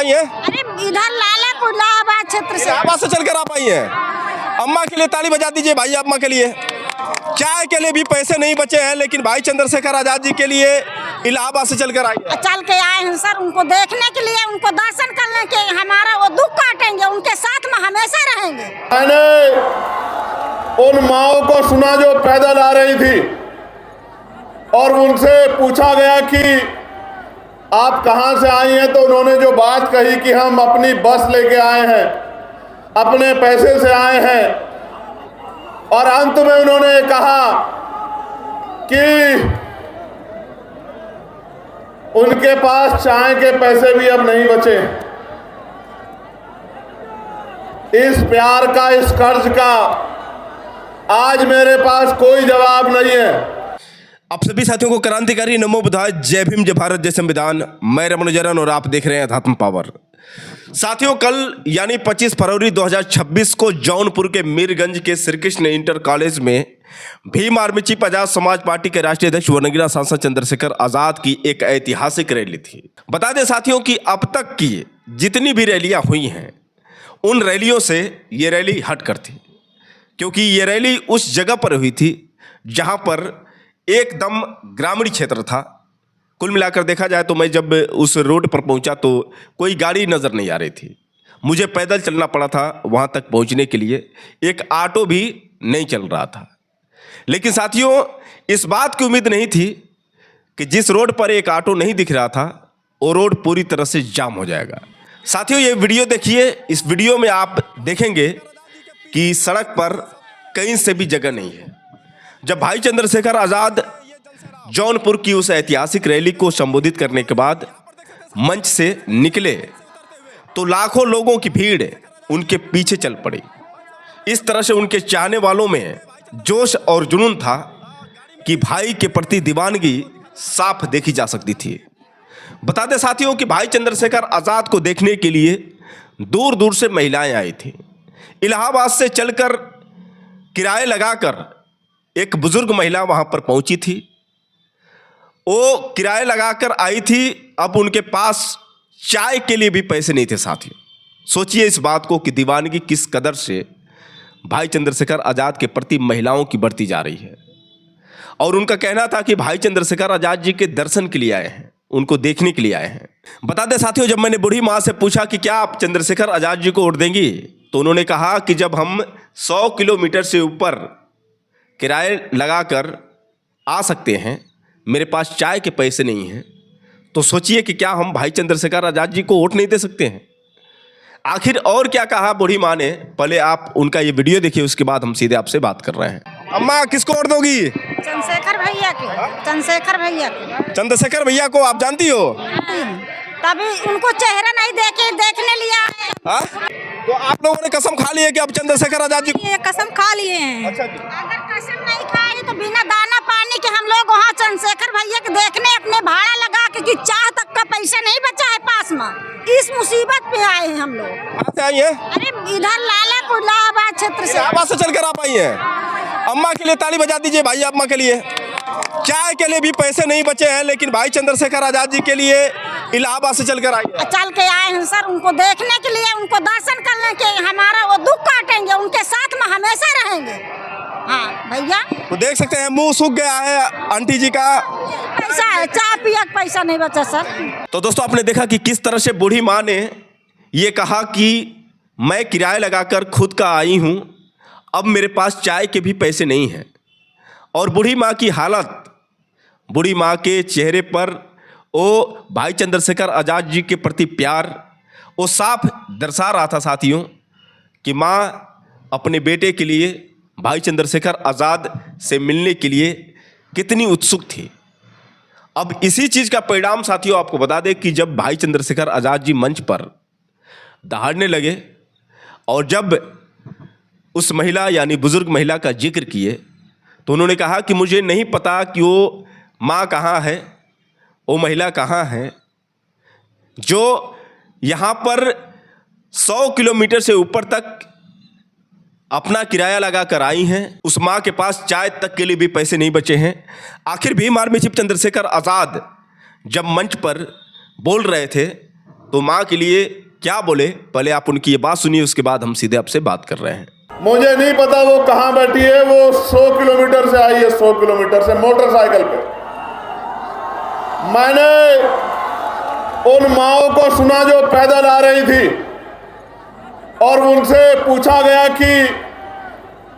आई हैं? अरे इधर लालापुर इलाहाबाद क्षेत्र से इलाहाबाद से चलकर आप आई हैं। अम्मा के लिए ताली बजा दीजिए भाई, अम्मा के लिए। चाय के लिए भी पैसे नहीं बचे हैं, लेकिन भाई चंद्रशेखर आजाद जी के लिए इलाहाबाद से चलकर आई हैं। चल के आए हैं सर, उनको देखने के लिए, उनको दर्शन करने के, हमारा वो दुख काटेंगे, उनके साथ में हमेशा रहेंगे। मैंने उन माओं को सुना जो पैदल आ रही थी और उनसे पूछा गया कि आप कहां से आई हैं, तो उन्होंने जो बात कही कि हम अपनी बस लेके आए हैं, अपने पैसे से आए हैं, और अंत में उन्होंने कहा कि उनके पास चाय के पैसे भी अब नहीं बचे। इस प्यार का, इस कर्ज का आज मेरे पास कोई जवाब नहीं है। आप सभी साथियों को क्रांतिकारी नमो बुधाय, जय भीम, जय भारत, जय संविधान। मैं रमन जरन और आप देख रहे हैं अध्यात्म पावर। साथियों, कल यानी 25 फरवरी 2026 को जौनपुर के मीरगंज के श्री कृष्ण इंटर कॉलेज में Bhim army chief Azad Samaj party के राष्ट्रीय अध्यक्ष वर्णगिरा सांसद चंद्रशेखर आजाद की एक ऐतिहासिक रैली थी। बता दें साथियों कि अब तक की जितनी भी रैलियां हुई हैं, उन रैलियों से ये रैली हटकर थी, क्योंकि ये रैली उस जगह पर हुई थी जहां पर एकदम ग्रामीण क्षेत्र था। कुल मिलाकर देखा जाए तो मैं जब उस रोड पर पहुंचा तो कोई गाड़ी नज़र नहीं आ रही थी। मुझे पैदल चलना पड़ा था वहां तक पहुंचने के लिए, एक ऑटो भी नहीं चल रहा था। लेकिन साथियों, इस बात की उम्मीद नहीं थी कि जिस रोड पर एक ऑटो नहीं दिख रहा था वो रोड पूरी तरह से जाम हो जाएगा। साथियों, ये वीडियो देखिए। इस वीडियो में आप देखेंगे कि सड़क पर कहीं से भी जगह नहीं है। जब भाई चंद्रशेखर आजाद जौनपुर की उस ऐतिहासिक रैली को संबोधित करने के बाद मंच से निकले तो लाखों लोगों की भीड़ उनके पीछे चल पड़ी। इस तरह से उनके चाहने वालों में जोश और जुनून था कि भाई के प्रति दीवानगी साफ देखी जा सकती थी। बता दें साथियों कि भाई चंद्रशेखर आजाद को देखने के लिए दूर दूर से महिलाएं आई थी। इलाहाबाद से चलकर किराए लगाकर एक बुजुर्ग महिला वहां पर पहुंची थी। वो किराए लगाकर आई थी। अब उनके पास चाय के लिए भी पैसे नहीं थे। साथियों, सोचिए इस बात को कि दीवानगी किस कदर से भाई चंद्रशेखर आजाद के प्रति महिलाओं की बढ़ती जा रही है। और उनका कहना था कि भाई चंद्रशेखर आजाद जी के दर्शन के लिए आए हैं, उनको देखने के लिए आए हैं। बता दें साथियों, जब मैंने बूढ़ी माँ से पूछा कि क्या आप चंद्रशेखर आजाद जी को वोट देंगी, तो उन्होंने कहा कि जब हम 100 किलोमीटर से ऊपर किराए लगाकर आ सकते हैं, मेरे पास चाय के पैसे नहीं हैं, तो सोचिए कि क्या हम भाई चंद्रशेखर आजाद जी को वोट नहीं दे सकते हैं। आखिर और क्या कहा बूढ़ी माँ ने, पहले आप उनका ये वीडियो देखिए, उसके बाद हम सीधे आपसे बात कर रहे हैं। अम्मा, किसको वोट दोगी? चंद्रशेखर भैया के। चंद्रशेखर भैया के। चंद्रशेखर भैया को आप जानती हो? तभी उनको चेहरा नहीं देखने लिया है। हाँ? तो आप लोगों ने कसम खा ली है कि अब चंद्रशेखर आजाद जी? ये कसम खा लिए हैं। अच्छा जी। अगर कसम नहीं खाए तो बिना दाना पानी के हम लोग वहाँ चंद्रशेखर भैया के देखने अपने भाड़ा लगा के, कि चाह तक का पैसा नहीं बचा है पास में। इस मुसीबत पे आए हैं हम लोग। कहाँ से आई हैं? अरे इधर लालापुर इलाहाबाद क्षेत्र से। इलाहाबाद से चलकर आप आई हैं। अम्मा के लिए ताली बजा दीजिए भाई, अम्मा के लिए। चाय के लिए भी पैसे नहीं बचे हैं, लेकिन भाई चंद्रशेखर आजाद जी के लिए इलाहाबाद से चलकर आई हैं। चल के आए हैं सर, उनको देखने के लिए, उनको दर्शन करने के, हमारा वो दुख काटेंगे, उनके साथ में हमेशा रहेंगे। हाँ भैया, तो देख सकते हैं मुंह सूख गया है आंटी जी का। पैसा है, चाय पिया का पैसा नहीं बचा सर। तो दोस्तों, आपने देखा कि किस तरह से बूढ़ी माँ ने ये कहा कि मैं किराए लगाकर खुद का आई हूँ, अब मेरे पास चाय के भी पैसे नहीं हैं। और बूढ़ी माँ की हालत, बूढ़ी माँ के चेहरे पर वो भाई चंद्रशेखर आजाद जी के प्रति प्यार वो साफ दर्शा रहा था साथियों, कि माँ अपने बेटे के लिए, भाई चंद्रशेखर आजाद से मिलने के लिए कितनी उत्सुक थी। अब इसी चीज़ का परिणाम साथियों आपको बता दें कि जब भाई चंद्रशेखर आजाद जी मंच पर दहाड़ने लगे और जब उस महिला यानी बुजुर्ग महिला का जिक्र किए, तो उन्होंने कहा कि मुझे नहीं पता कि वो माँ कहाँ है, वो महिला कहाँ है जो यहाँ पर 100 किलोमीटर से ऊपर तक अपना किराया लगा कर आई हैं। उस माँ के पास चाय तक के लिए भी पैसे नहीं बचे हैं। आखिर भीम आर्मी चीफ चंद्रशेखर आजाद जब मंच पर बोल रहे थे तो माँ के लिए क्या बोले, पहले आप उनकी ये बात सुनिए, उसके बाद हम सीधे आपसे बात कर रहे हैं। मुझे नहीं पता वो कहां बैठी है, वो 100 किलोमीटर से आई है, 100 किलोमीटर से मोटरसाइकिल पे। मैंने उन माओं को सुना जो पैदल आ रही थी और उनसे पूछा गया कि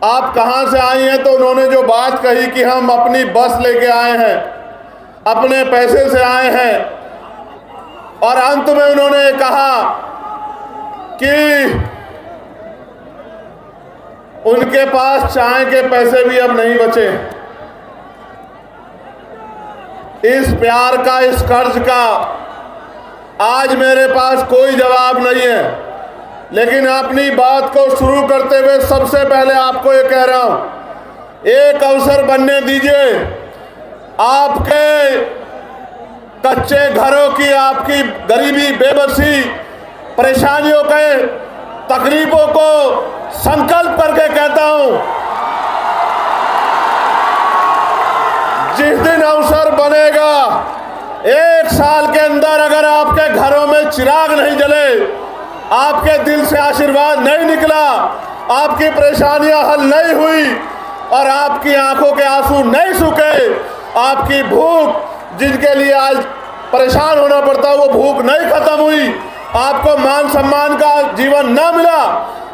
आप कहां से आई हैं, तो उन्होंने जो बात कही कि हम अपनी बस लेके आए हैं, अपने पैसे से आए हैं, और अंत में उन्होंने कहा कि उनके पास चाय के पैसे भी अब नहीं बचे। इस प्यार का, इस कर्ज का आज मेरे पास कोई जवाब नहीं है, लेकिन अपनी बात को शुरू करते हुए सबसे पहले आपको ये कह रहा हूं, एक अवसर बनने दीजिए। आपके कच्चे घरों की, आपकी गरीबी, बेबसी, परेशानियों के, तकलीफों को संकल्प करके कहता हूं, जिस दिन अवसर बनेगा, 1 साल के अंदर अगर आपके घरों में चिराग नहीं जले, आपके दिल से आशीर्वाद नहीं निकला, आपकी परेशानियां हल नहीं हुई और आपकी आंखों के आंसू नहीं सूखे, आपकी भूख, जिनके लिए आज परेशान होना पड़ता, वो भूख नहीं खत्म हुई, आपको मान सम्मान का जीवन ना मिला,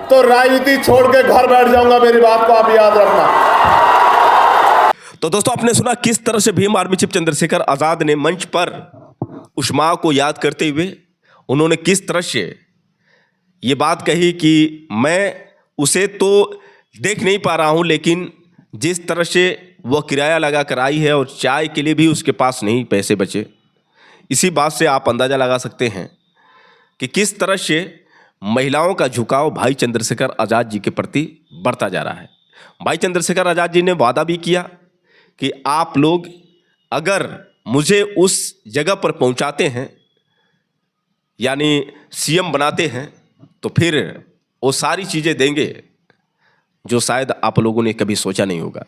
तो राजनीति छोड़ के घर बैठ जाऊंगा। मेरी बात को आप याद रखना। तो दोस्तों, आपने सुना किस तरह से भीम आर्मी चीफ चंद्रशेखर आजाद ने मंच पर उस मां को याद करते हुए उन्होंने किस तरह से ये बात कही कि मैं उसे तो देख नहीं पा रहा हूं, लेकिन जिस तरह से वह किराया लगा कर आई है और चाय के लिए भी उसके पास नहीं पैसे बचे, इसी बात से आप अंदाजा लगा सकते हैं कि किस तरह से महिलाओं का झुकाव भाई चंद्रशेखर आज़ाद जी के प्रति बढ़ता जा रहा है। भाई चंद्रशेखर आज़ाद जी ने वादा भी किया कि आप लोग अगर मुझे उस जगह पर पहुंचाते हैं, यानी सीएम बनाते हैं, तो फिर वो सारी चीज़ें देंगे जो शायद आप लोगों ने कभी सोचा नहीं होगा।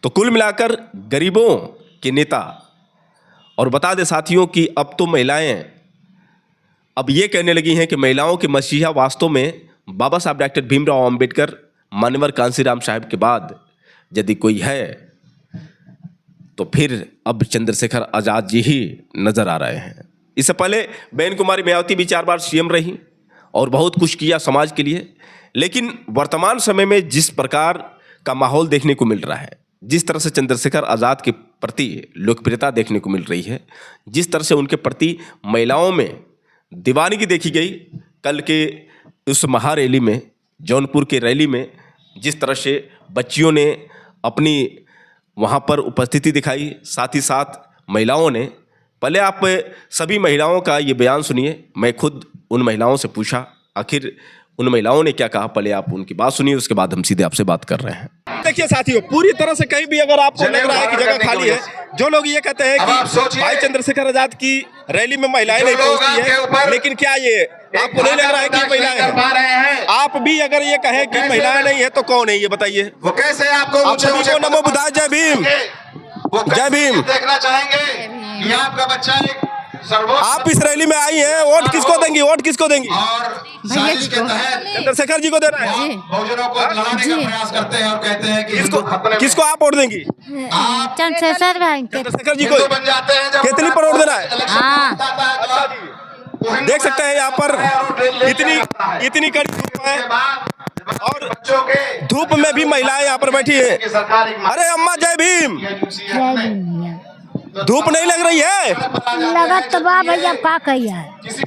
तो कुल मिलाकर गरीबों के नेता, और बता दें साथियों कि अब तो महिलाएं अब ये कहने लगी हैं कि महिलाओं के मसीहा वास्तव में बाबा साहब डॉक्टर भीमराव अंबेडकर, मान्यवर कांसीराम साहब के बाद यदि कोई है तो फिर अब चंद्रशेखर आज़ाद जी ही नज़र आ रहे हैं। इससे पहले बहन कुमारी मायावती भी 4 बार सीएम रही और बहुत कुछ किया समाज के लिए, लेकिन वर्तमान समय में जिस प्रकार का माहौल देखने को मिल रहा है, जिस तरह से चंद्रशेखर आज़ाद के प्रति लोकप्रियता देखने को मिल रही है, जिस तरह से उनके प्रति महिलाओं में दीवानगी देखी गई, कल के उस महारैली में, जौनपुर के रैली में जिस तरह से बच्चियों ने अपनी वहाँ पर उपस्थिति दिखाई, साथ ही साथ महिलाओं ने, पहले आप सभी महिलाओं का ये बयान सुनिए। मैं खुद उन महिलाओं से पूछा आखिर उन महिलाओं ने क्या कहा, पहले आप उनकी बात सुनिए, उसके बाद हम सीधे आपसे बात कर रहे हैं। देखिए साथियों, पूरी तरह से कहीं भी अगर आपको लग रहा है कि जगह खाली है, जो लोग ये कहते हैं कि भाई चंद्रशेखर आज़ाद की रैली में महिलाएं नहीं पहुंचती है, लेकिन क्या ये आपको नहीं लग रहा है कि महिलाएं हैं? आप भी अगर ये कहें कि महिलाएं नहीं है तो कौन है ये बताइए? वो कैसे आपको आप सभी को नमो बुद्धाय, जय भीम, जय भीम। देखना चाहेंगे कि आपका बच्चा एक आप इस रैली में आई हैं, वोट किसको देंगी? वोट किसको देंगी? और साजिश के तहत चंद्रशेखर जी को देना है। बहुजनों को लड़ाने का प्रयास करते हैं और कहते हैं कि किसको आप वोट देंगी? चंद्रशेखर भाई, चंद्रशेखर जी को हिंदू बन जाते हैं जब कितनी पर वोट देना है? हाँ। देख सकते हैं यहाँ पर इतनी कड़ी धूप है और धूप में भी महिलाएं यहाँ पर बैठी है। अरे अम्मा जय भीम। धूप नहीं लग रही है? लगा तो बा भैया का कहिया,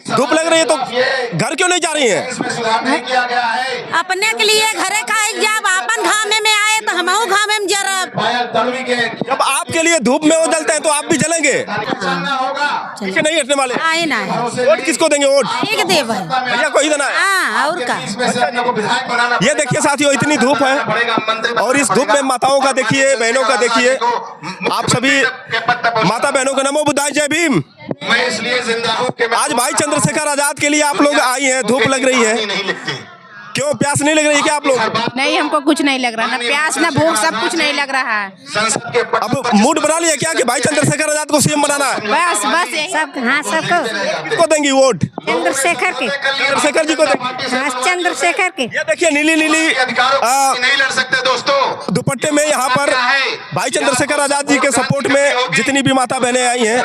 धूप लग रही है तो घर क्यों नहीं जा रही है? अपने के लिए घरे खाए, जब अपन घामे में आए तो हमहू घामे में जरब। जब आपके लिए धूप में वो जलते हैं तो आप भी जलेंगे? पीछे नहीं हटने वाले। आए ना वोट किसको देंगे? वोट एक दे भाई, भैया को ही देना है। हाँ और का। ये देखिए साथियों, इतनी धूप है और इस धूप में माताओं का देखिए, बहनों का देखिए। आप सभी माता बहनों को नमो बुद्धाय, जय भीम। मैं इसलिए जिंदा हूं कि आज भाई चंद्रशेखर आज़ाद के लिए आप लोग आई हैं, धूप लग रही है, क्यों प्यास नहीं लग रही है क्या आप लोग? नहीं, हमको कुछ नहीं लग रहा, ना प्यास ना भूख, सब कुछ नहीं लग रहा है। संसद के अब मूड बना लिया क्या कि भाई चंद्रशेखर आजाद को सीएम बनाना है? बस बस यही। सब हाँ सबको किसको देंगी वोट? चंद्रशेखर के चंद्रशेखर जी को देंगी। हाँ चंद्रशेखर के। ये देखिए नीली नीली नहीं लड़ सकते दोस्तों। दुपट्टे में यहाँ पर भाई चंद्रशेखर आजाद जी के सपोर्ट में जितनी भी माता बहनें आई हैं,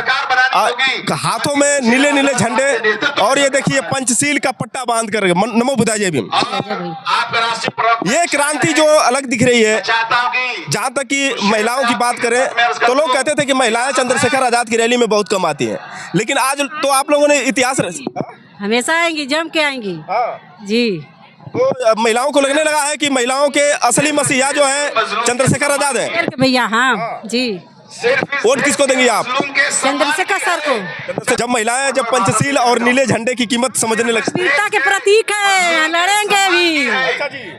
हाथों में नीले नीले झंडे, और ये देखिए पंचशील का पट्टा बांध कर नमो बुद्धाय जय भीम। आपका राष्ट्रीय प्रवक्ता ये क्रांति जो अलग दिख रही है, चाहता हूं कि जहाँ तक कि महिलाओं की बात करें तो लोग कहते थे कि महिलाएं चंद्रशेखर आजाद की रैली में बहुत कम आती हैं, लेकिन आज तो आप लोगों ने इतिहास हमेशा आएंगी, जम के आएंगी जी। तो महिलाओं को लगने लगा है कि महिलाओं के असली मसीहा जो है चंद्रशेखर आजाद है। भैया हाँ जी। वोट किसको देंगी आप? चंद्रशेखर सर को। जब महिलाएं जब पंचशील और नीले झंडे की कीमत समझने लगती वीरता के प्रतीक है, लड़ेंगे भी,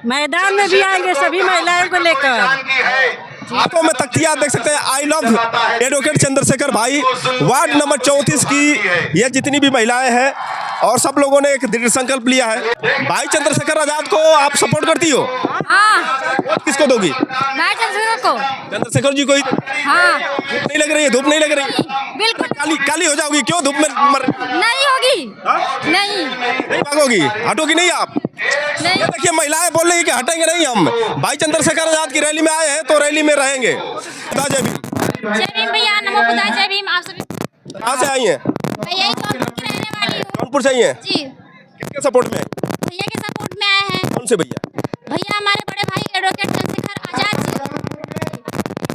मैदान में भी आएंगे सभी महिलाओं को लेकर। हाथों में तख्तियां देख सकते हैं, आई लव एडवोकेट चंद्रशेखर भाई। वार्ड नंबर 34 की ये जितनी भी महिलाएं हैं और सब लोगों ने एक दृढ़ संकल्प लिया है। भाई चंद्रशेखर आजाद को आप सपोर्ट करती हो? हाँ किसको दोगी? मैं चंद्रशेखर को। चंद्रशेखर जी को ही? हाँ धूप नहीं लग रही है? धूप नहीं लग रही है? बिल्कुल काली काली हो जाओगी क्यों धूप में? नहीं होगी। नहीं भागोगी, हटोगी नहीं आप? नहीं। ये देखिए महिलाएं बोल रही है कि हटेंगे नहीं हम, भाई चंद्रशेखर आजाद की रैली में आए हैं तो रैली में रहेंगे। जय भीम। जय भीम भैया, नमो बुद्धाय जय भीम। आप सभी कहाँ से आई हैं? मैं यही जौनपुर की रहने वाली हूँ। जौनपुर से आई हैं? जी। किसके सपोर्ट में? भैया के सपोर्ट में आए हैं। कौन से भैया? भैया हमारे बड़े भाई एडवोकेट चंद्रशेखर आजाद जी।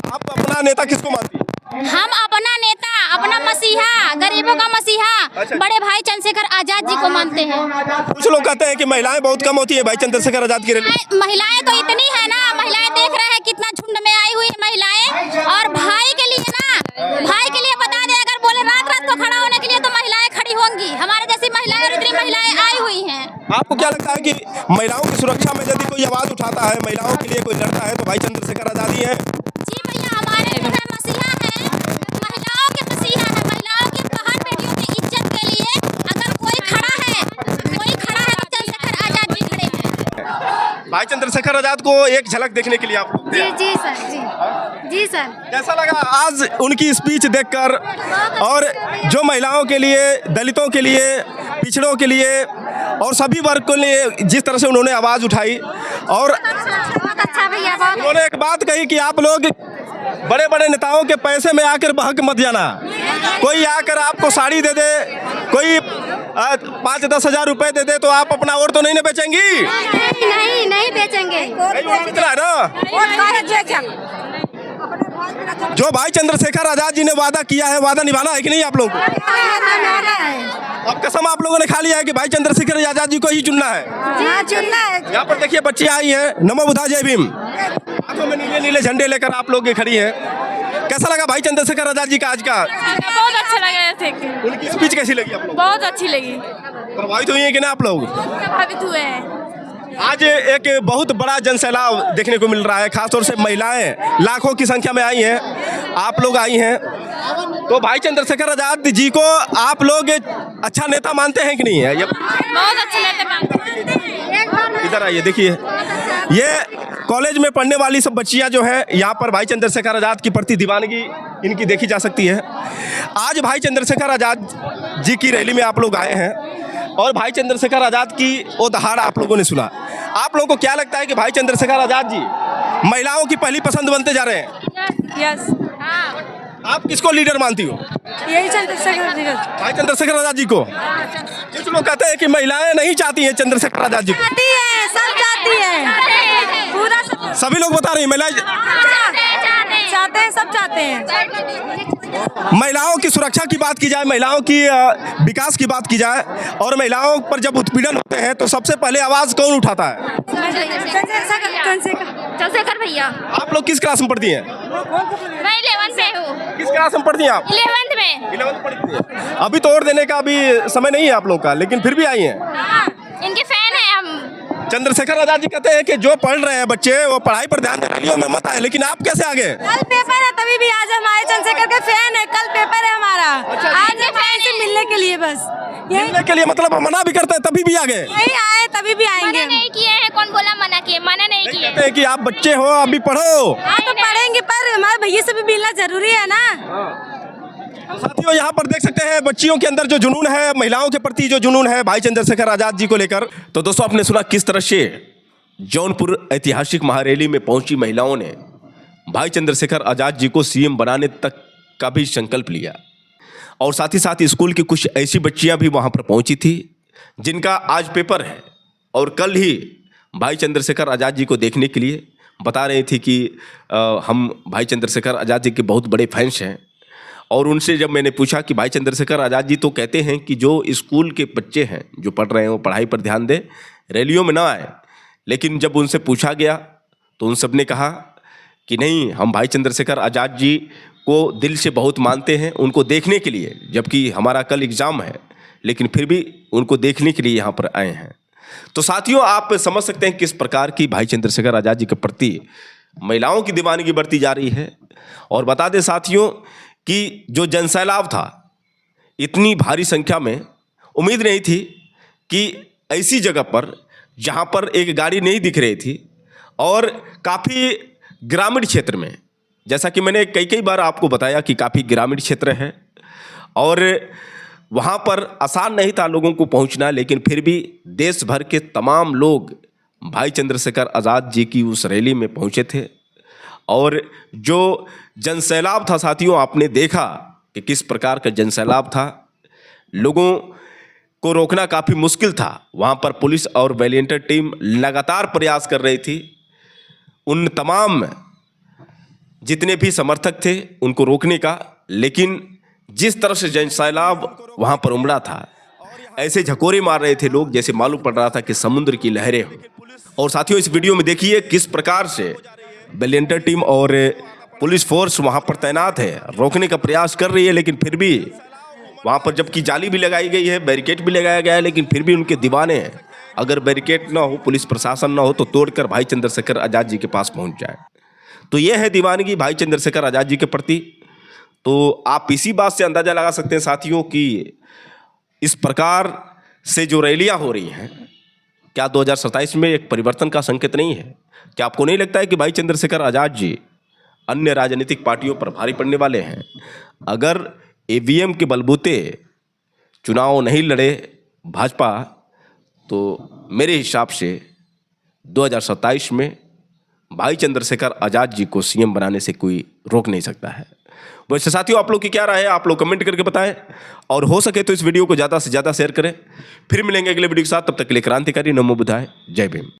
आप अपना नेता किसको मानती हैं? हम अपना नेता, अपना मसीहा, गरीबों का मसीहा बड़े भाई चंद्रशेखर आजाद जी को मानते हैं। कुछ लोग कहते हैं कि महिलाएं बहुत कम होती है भाई चंद्रशेखर आजाद की रैली। महिलाएं तो इतनी है ना, महिलाएं देख रहे हैं कितना झुंड में आई हुई महिलाएं। और भाई के लिए ना, भाई के लिए बता दें, अगर बोले रात रात को खड़ा होने के लिए तो महिलाएं खड़ी होंगी। हमारे जैसी महिलाएं और इतनी महिलाएं आई हुई हैं। आपको क्या लगता है कि महिलाओं की सुरक्षा में यदि कोई आवाज उठाता है, महिलाओं के लिए कोई लड़ता है तो भाई चंद्रशेखर आजाद ही है? जी भैया, हमारे जो है मसीहा है, महिलाओं के मसीहा है। महिलाओं की बहन बेटियों की इज्जत के लिए अगर कोई खड़ा है तो चंद्रशेखर आजाद जी खड़े हैं। भाई चंद्रशेखर आजाद को एक झलक देखने के लिए आप लोग जी जी सर, जी सर। कैसा लगा आज उनकी स्पीच देखकर? और जो महिलाओं के लिए, दलितों के लिए, पिछड़ों के लिए और सभी वर्ग के लिए जिस तरह से उन्होंने आवाज उठाई, और बहुत अच्छा भैया, बहुत। उन्होंने एक बात कही कि आप लोग बड़े बड़े नेताओं के पैसे में आकर बहक मत जाना। कोई आकर आपको साड़ी दे दे, कोई 5-10 हजार रुपए दे दे तो आप अपना वोट तो नहीं ना बेचेंगी? नहीं बेचेंगे। नहीं वोट बेचना है ना। जो भाई चंद्रशेखर आजाद जी ने वादा किया है, वादा निभाना है कि नहीं आप लोगों को? अब कसम आप लोगों ने खा लिया है कि भाई चंद्रशेखर आजाद जी को ही चुनना है। चुनना है। यहाँ पर देखिए बच्चियां आई हैं, नमो बुद्धाय जय भीम, हाथों में नीले नीले झंडे लेकर आप लोग खड़ी हैं। कैसा लगा भाई चंद्रशेखर आजाद जी का आज का? बहुत अच्छा लगा थे। उनकी स्पीच कैसी लगी आप लोग? बहुत अच्छी लगी। प्रभावित हुई है कि ना आप लोग? प्रभावित हुए हैं। आज एक बहुत बड़ा जनसैलाब देखने को मिल रहा है, खासतौर से महिलाएं लाखों की संख्या में आई हैं, आप लोग आई हैं। तो भाई चंद्रशेखर आजाद जी को आप लोग अच्छा नेता मानते हैं कि नहीं है? ये बहुत अच्छा नेता। इधर आइए, देखिए ये कॉलेज में पढ़ने वाली सब बच्चियां जो हैं, यहाँ पर भाई चंद्रशेखर आजाद की प्रति दीवानगी इनकी देखी जा सकती है। आज भाई चंद्रशेखर आजाद जी की रैली में आप लोग आए हैं और भाई चंद्रशेखर आजाद की वो दहाड़ आप लोगों ने सुना। आप लोगों को क्या लगता है कि भाई चंद्रशेखर आजाद जी महिलाओं की पहली पसंद बनते जा रहे हैं? यस। आप किसको लीडर मानती हो? यही चंद्रशेखर जी। भाई चंद्रशेखर आजाद जी को। कुछ लोग कहते हैं कि महिलाएं नहीं चाहती हैं चंद्रशेखर आजाद जी को। चाहती है, सब चाहती है, पूरा सब सभी लोग बता रही हैं महिलाएं चाहते हैं, सब चाहते हैं। महिलाओं की सुरक्षा की बात की जाए, महिलाओं की विकास की बात की जाए, और महिलाओं पर जब उत्पीड़न होते हैं तो सबसे पहले आवाज कौन उठाता है? चंद्रशेखर भैया। आप लोग किस क्लास में पढ़ती हैं? मैं 11th से हूँ। किस क्लास में पढ़ती हैं आप? 11th में। 11th पढ़ती हैं। अभी तो वोट देने का अभी समय नहीं है आप लोग का, लेकिन फिर भी आई हैं। इनके फैन है हम। चंद्रशेखर आजाद जी कहते हैं कि जो पढ़ रहे हैं बच्चे वो पढ़ाई पर ध्यान देने के लिए मत आए, लेकिन आप कैसे आगे? कल पेपर है तभी भी आज हमारे चंद्रशेखर के फैन है, कल पेपर है हमारा, आज फैन से मिलने के लिए बस मिलने के लिए, मतलब मना भी करते हैं तभी भी आगे? यही आए तभी भी आएंगे। मना नहीं किए हैं, कौन बोला मना किए? मना नहीं किए। कहते हैं कि आप बच्चे हो अभी पढ़ो। हाँ तो पढ़ेंगे, पर हमारे भैया से भी मिलना जरूरी है ना। साथियों यहाँ पर देख सकते हैं बच्चियों के अंदर जो जुनून है, महिलाओं के प्रति जो जुनून है भाई चंद्रशेखर आजाद जी को लेकर। तो दोस्तों आपने सुना किस तरह से जौनपुर ऐतिहासिक महारैली में पहुंची महिलाओं ने भाई चंद्रशेखर आजाद जी को सीएम बनाने तक का भी संकल्प लिया, और साथ ही साथ स्कूल की कुछ ऐसी बच्चियां भी वहां पर पहुंची थी जिनका आज पेपर है और कल ही भाई चंद्रशेखर आजाद जी को देखने के लिए बता रही थी कि हम भाई चंद्रशेखर आजाद जी के बहुत बड़े फैंस हैं। और उनसे जब मैंने पूछा कि भाई चंद्रशेखर आजाद जी तो कहते हैं कि जो स्कूल के बच्चे हैं जो पढ़ रहे हैं वो पढ़ाई पर ध्यान दें, रैलियों में ना आए, लेकिन जब उनसे पूछा गया तो उन सब ने कहा कि नहीं, हम भाई चंद्रशेखर आजाद जी को दिल से बहुत मानते हैं, उनको देखने के लिए, जबकि हमारा कल एग्ज़ाम है, लेकिन फिर भी उनको देखने के लिए यहाँ पर आए हैं। तो साथियों आप समझ सकते हैं किस प्रकार की भाई चंद्रशेखर आजाद जी के प्रति महिलाओं की दीवानगी बढ़ती जा रही है। और बता दें साथियों कि जो जनसैलाब था, इतनी भारी संख्या में उम्मीद नहीं थी कि ऐसी जगह पर जहाँ पर एक गाड़ी नहीं दिख रही थी और काफ़ी ग्रामीण क्षेत्र में, जैसा कि मैंने कई बार आपको बताया कि काफ़ी ग्रामीण क्षेत्र है और वहाँ पर आसान नहीं था लोगों को पहुँचना, लेकिन फिर भी देश भर के तमाम लोग भाई चंद्रशेखर आज़ाद जी की उस रैली में पहुँचे थे। और जो जनसैलाब था साथियों, आपने देखा कि किस प्रकार का जनसैलाब था, लोगों को रोकना काफ़ी मुश्किल था। वहाँ पर पुलिस और वॉलंटियर टीम लगातार प्रयास कर रही थी उन तमाम जितने भी समर्थक थे उनको रोकने का, लेकिन जिस तरह से जनसैलाब वहाँ पर उमड़ा था, ऐसे झकोरे मार रहे थे लोग जैसे मालूम पड़ रहा था कि समुद्र की लहरें हो। और साथियों इस वीडियो में देखिए किस प्रकार से वॉलंटियर टीम और पुलिस फोर्स वहाँ पर तैनात है, रोकने का प्रयास कर रही है, लेकिन फिर भी वहाँ पर जबकि जाली भी लगाई गई है, बैरिकेड भी लगाया गया है, लेकिन फिर भी उनके दीवाने हैं। अगर बैरिकेड ना हो, पुलिस प्रशासन ना हो, तो तोड़कर भाई चंद्रशेखर आजाद जी के पास पहुँच जाए। तो ये है दीवानगी भाई चंद्रशेखर आजाद जी के प्रति। तो आप इसी बात से अंदाज़ा लगा सकते हैं साथियों कि इस प्रकार से जो रैलियाँ हो रही हैं, क्या 2027 में एक परिवर्तन का संकेत नहीं है? क्या आपको नहीं लगता है कि भाई चंद्रशेखर आजाद जी अन्य राजनीतिक पार्टियों पर भारी पड़ने वाले हैं? अगर ईवीएम के बलबूते चुनाव नहीं लड़े भाजपा, तो मेरे हिसाब से 2027 में भाई चंद्रशेखर आजाद जी को सीएम बनाने से कोई रोक नहीं सकता है। वैसे साथियों आप लोग की क्या राय है, आप लोग कमेंट करके बताएं, और हो सके तो इस वीडियो को ज़्यादा से ज़्यादा शेयर करें। फिर मिलेंगे अगले वीडियो के साथ, तब तक के लिए क्रांतिकारी नमो बुद्धाय, जय भीम।